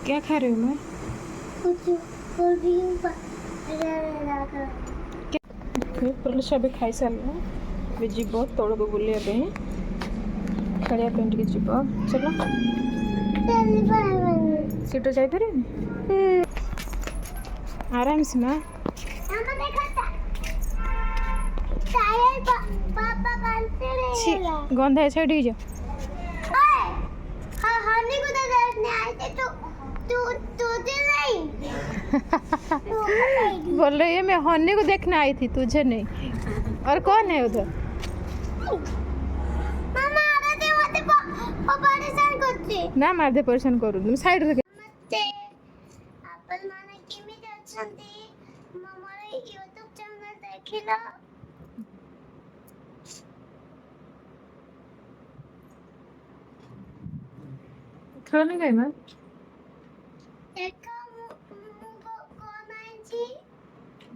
क्या खा रहे हो मैं? ପ୍ରଲୁଷା ଏବେ ଖାଇସାରିଲା। ଏବେ ଯିବ ତଳକୁ ବୁଲିବା ପାଇଁ, ଖେଳିବା ପାଇଁ ଟିକେ ଯିବ। ଚାଲ ସେଠୁ ଯାଇପାରିବନି ଆରାମସେ ନା। ଗନ୍ଧା ଛାଡ଼ିକି ଯାଅ। बोल रही है मैं हनी को देखने आई थी, तुझे नहीं। और कौन है उधर? ना मार दे, परेशान करू तुम साइड रे। खेलने गई मैं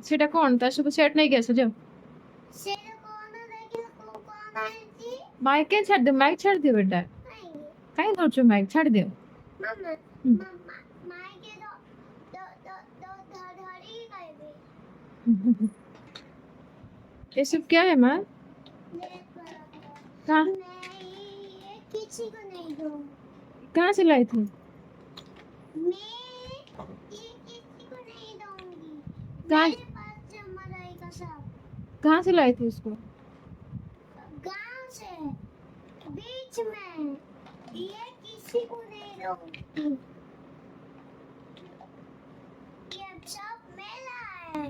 सेटा कौन ता सब सेट नहीं कैसे जाओ। माइक के छाड़ दे, माइक छाड़ दे बेटा। कहीं धर छो माइक छाड़ दे। ये सब क्या है माँ? कहाँ किसी को नहीं दूँ। कहाँ से लाई थी? मैं ये किसी को नहीं दूँगी। कहाँ मेरे पास जमा रहेगा सब। कहाँ से लाई थी उसको? गांव से बीच में। ये किसी को नहीं दूँगी। ये सब मेरा है।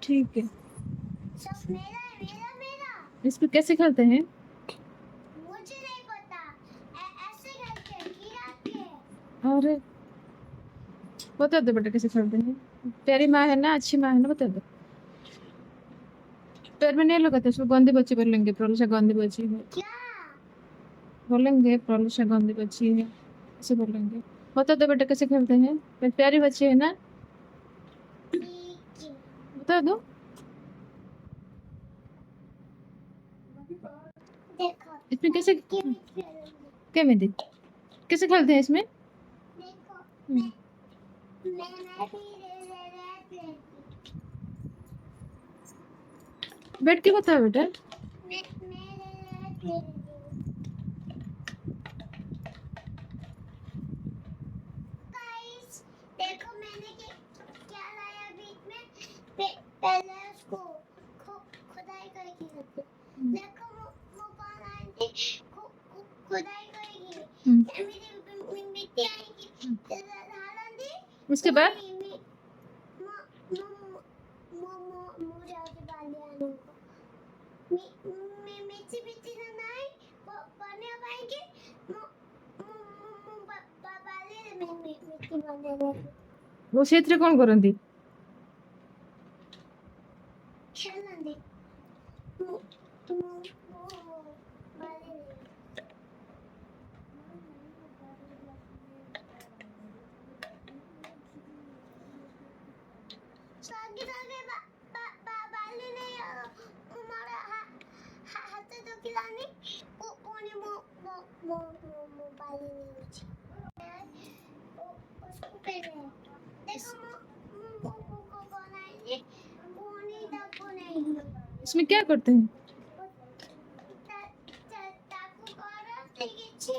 ठीक है, सब मेरा है, मेरा मेरा। इस पे कैसे खेलते हैं? मुझे नहीं पता। ऐसे करके गिरा के। और बता दो बेटा कैसे खेलते हैं। तेरी माँ है ना, अच्छी माँ है ना, बता दो। पैर में नहीं लगाते, उसको गंदी बच्ची बोलेंगे। प्रलुषा गंदी बच्ची है क्या? बोलेंगे, प्रलुषा गंदी बच्ची है ऐसे बोलेंगे। बता दो बेटा कैसे खेलते हैं। प्यारी बच्ची है ना, ठीक है। बता दो। देखो इसमें कैसे खेलूंगी। क्या में देख कैसे खेलते हैं इसमें? देखो मैं भी ले बैठ के बताओ बेटा। मैं गाइस देखो मैंने क्या लाया बीच में। पहले उसको खुदाई करके रखते। देखो कौन आएंगे खुदाई करेगी। मेरी मिट्टी आएगी डालेंगे। उसके बाद मुझे आगे बाली आने को मिट्टी मिट्टी ना आए बने पाएंगे। बाली मिट्टी बने वो क्षेत्र कौन करती? खेलेंगे। बाली नहीं हमारा हाथ तो खिलाने कोने बाली नहीं उसको पहले देखो को बनाएंगे कोने तक को नहीं। इसमें क्या करते हैं? ताकू करो तिरछी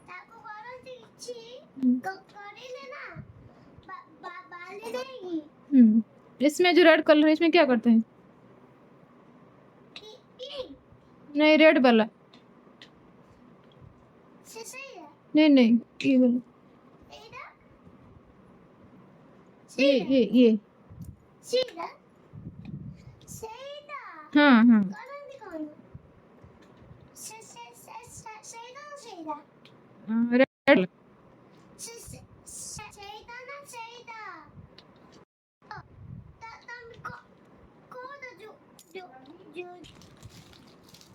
ताकू करो तिरछी करे लेना बाली नहीं। इसमें जो रेड कलर है इसमें क्या करते हैं? नहीं रेड वाला नहीं नहीं ये वाला ये सीधा हाँ हाँ रेड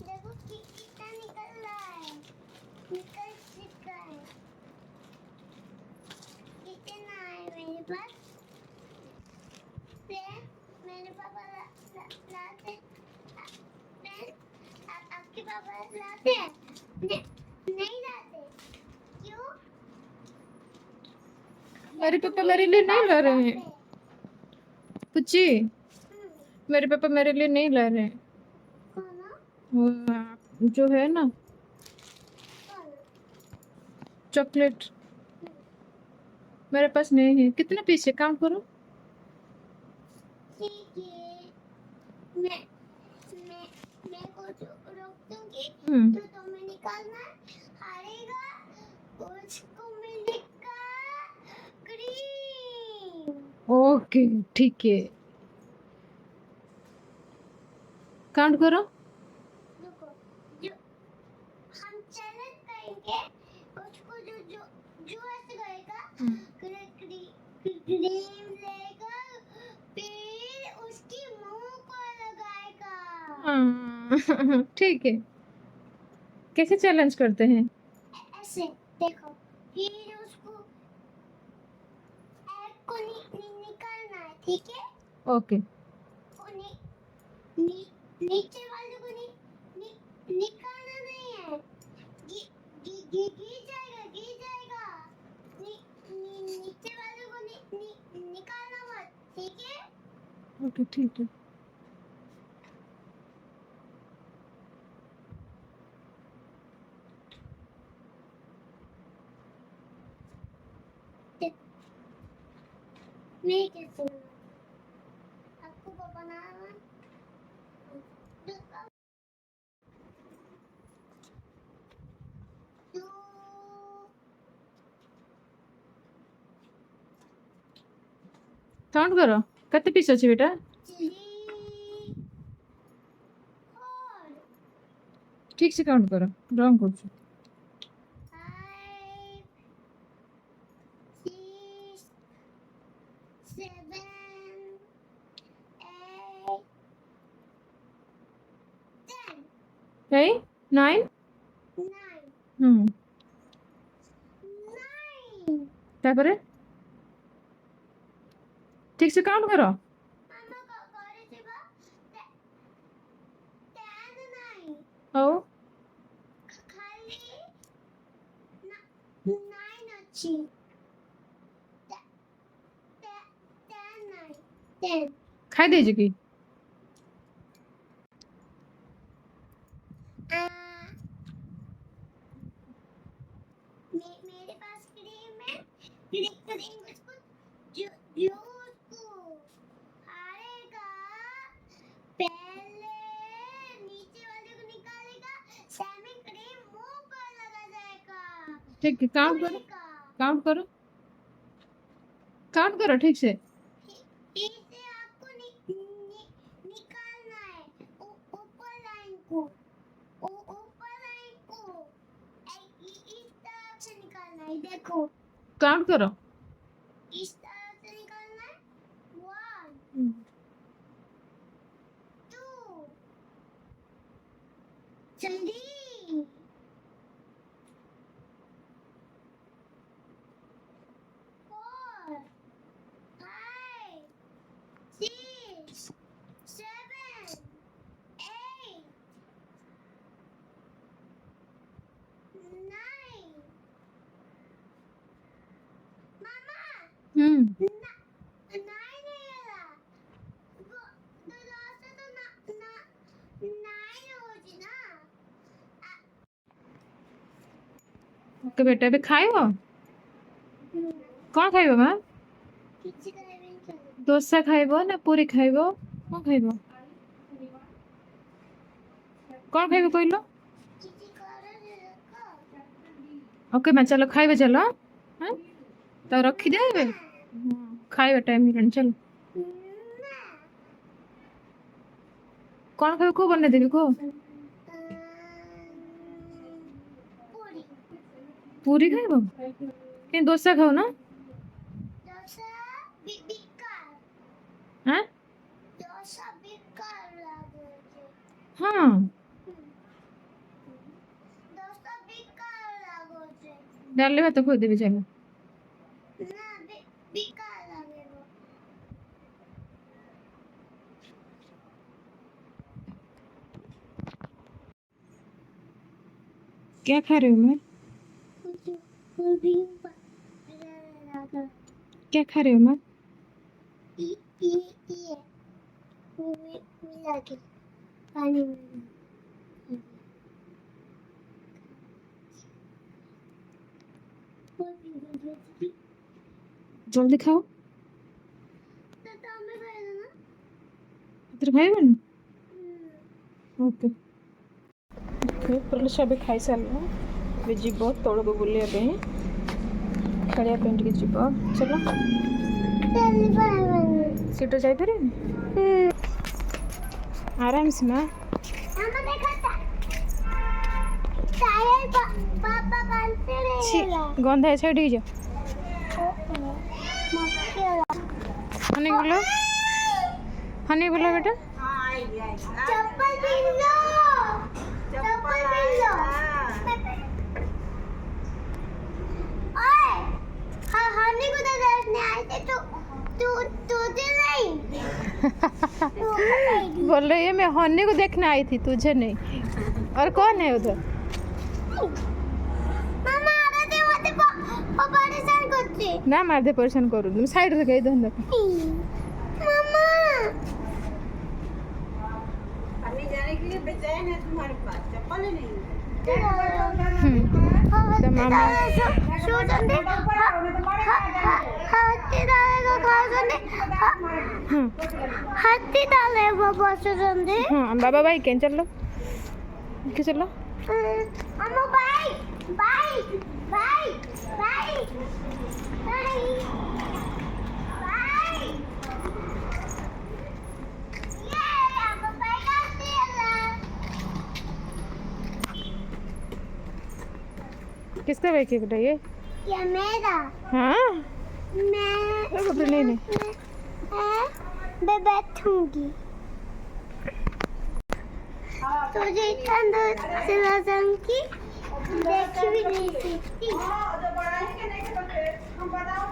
देखो कितना निकल रहा है। निकल चुका है। कितना है मेरे पास? मेरे पापा लाते आपके पापा लाते नहीं लाते क्यों? मेरे पापा मेरे लिए नहीं ला रहे हैं। पुच्ची, मेरे पापा मेरे लिए नहीं ला रहे हैं। वो जो है ना चॉकलेट, मेरे पास नहीं है। कितने पीस है काउंट करो। ठीक है, मैं को रोक दूंगी हम्म, तो तुम्हें निकालना हारेगा उसको मिलेगा क्रीम। ओके ठीक है, काउंट करो। रुको, जो हम चैलेंज करेंगे उसको जो जो जो ऐसे करेगा क्रीम लेगा फिर उसकी मुंह को लगाएगा। हाँ, ठीक है। कैसे चैलेंज करते हैं? ऐसे देखो, फिर उसको एग को निकालना है, ठीक है? ओके वो नीचे वाले को निकालना नहीं है। गिर जाएगा, गिर जाएगा। नीचे वाले को निकालना मत, ठीक है? ओके ठीक है। नहीं कैसे आपको बनाना है? तो काउंट करो कते पीस अच्छे बेटा। 3 4 ठीक से काउंट करो, रंग कर 5 6 7 8 10 है 9। 9 हम्म, 9 तापरे ठीक से काउंट करो। मामा को करे थिबा 10 9 ओ खाली 9 अच्छी 10 9 10 खाई दीजिए कि मेरे पास क्रीम है, क्रीम इसको जो उसको हारेगा पहले नीचे वाले को निकालेगा, सैमी क्रीम मुंह पर लगा जाएगा। ठीक है, काउंट करो, का काउंट करो, काउंट करो ठीक से। इसे आपको निकालना है ऊपर लाइन को, ऊपर लाइन को इस तरफ से निकालना है। देखो काउंट करो। इस तरह से निकालना है। 1 2 3 4 5 6 7 8 9 मामा हम्म, 9 नहीं आला वो तो लास्ट तो ना 9 होगी ना। ओके बेटा ଏବେ ଖାଇବ? କଣ ଖାଇବ ମା? କିଛି ଖାଇବେନି ଖାଲି ଦୋସା ଖାଇବ ନା ପୁରୀ ଖାଇବ? କଣ ଖାଇବ? କଣ ଖାଇବ କହିଲ? କିଛି କର ଦେଖ। ଓକେ ମା ଚାଲ ଖାଇବା ଚାଲ। ହଁ ତ ରଖିଦିଅ ଏବେ। ଖାଇବା ଟାଇମ୍ ହେଇଗଲାଣି ଚାଲ। ନା କଣ ଖାଇବ କୁହ ବନେଇଦେବି କୁହ। ପୁରୀ ପୁରୀ ଖାଇବ? କାଇଁ ଦୋସା ଖାଉନ? ଦୋସା ବେକାର ଆଁ ଦୋସା ବେକାର ଲାଗୁଛି। ହଁ ଦୋସା ବେକାର ଲାଗୁଛି। ଡାଲି ଭାତ ଖୋଇଦେବି ଚାଲ। ନା ବେକାର ଲାଗିବ। क्या खा रहे हो मैं? मुझे भी लगा क्या खा रहे हो माँ? ये मिला के पानी में जल्दी खाओ। तेरे भाई बहन ओके ओके प्रलुषा भी खाई सारा भी जीव तौड़ को बुलिया खेलिया पे जीव चलो सीट जापर आराम से माँ गंधा है छेड़ जा हनी बोलो बेटा चप्पल पहन लो चप्पल पहन लो ओए हाँ हनी को तो देखने आए थे तुझे नहीं बोल रही है मैं हनी को देखने आई थी तुझे नहीं। और कौन है उधर? मामा आ रहे थे वहाँ पे परेशान करते ना मार दे परेशान करूँ तुम साइड से गई धंधा मामा अभी जाने के लिए बेचैन है तुम्हारे पास चप्पल ही नहीं तो मामा हाथी डाले बाबा सुगंधे हाँ बाबा भाई क्या चलो चलो अम्मा by by by by by by ये अम्मा बाई करती है किसका बाइक है बेटा ये मेरा हाँ मैं नहीं मैं बैठूंगी तुझे अंदर सिला की देख भी नहीं सकती हाँ तो बड़ा ही के नहीं तो हम बताओ